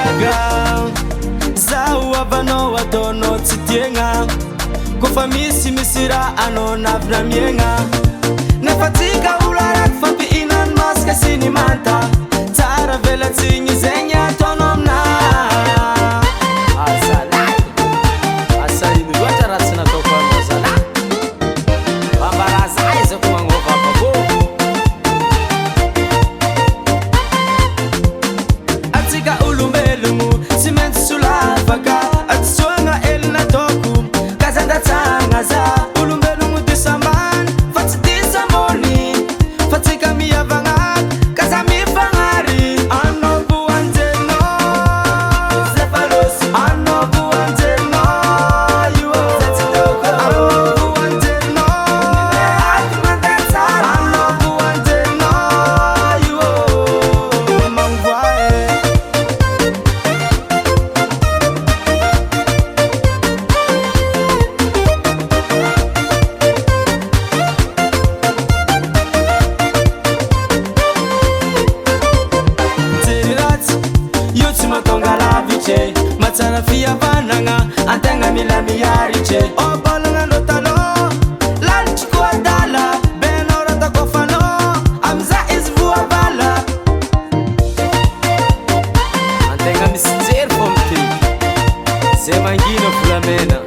gaga zaho avanao ataonao tsy tiagna kofa misy raha anao navina miegna nefa tsika olaraky fampihinany masaka sy ny manta tsara velatsigny zegny ataonao amina asa ino loatra raha tsy nataoko anao zala bambara za ezako magnova babo atsika olombelogno tsy maintsy solavaka atsoagna elina toko kazandatsagna za olombelogno disambany fa tsy disamony fa tsika miavagna kaza mifagnary anao boanjenao zefalosy anao boanjenao io anao boanjenao aty mandatsara anao boanjenao io mangoae Zeratsy io tsy matonga lavitry matsara fihavanagna antegna mila miaritry obolagna anao taloha lalitry koa adala benao raha takofanao amza izy voavala antegna misy jery fô mity zay mangina volamena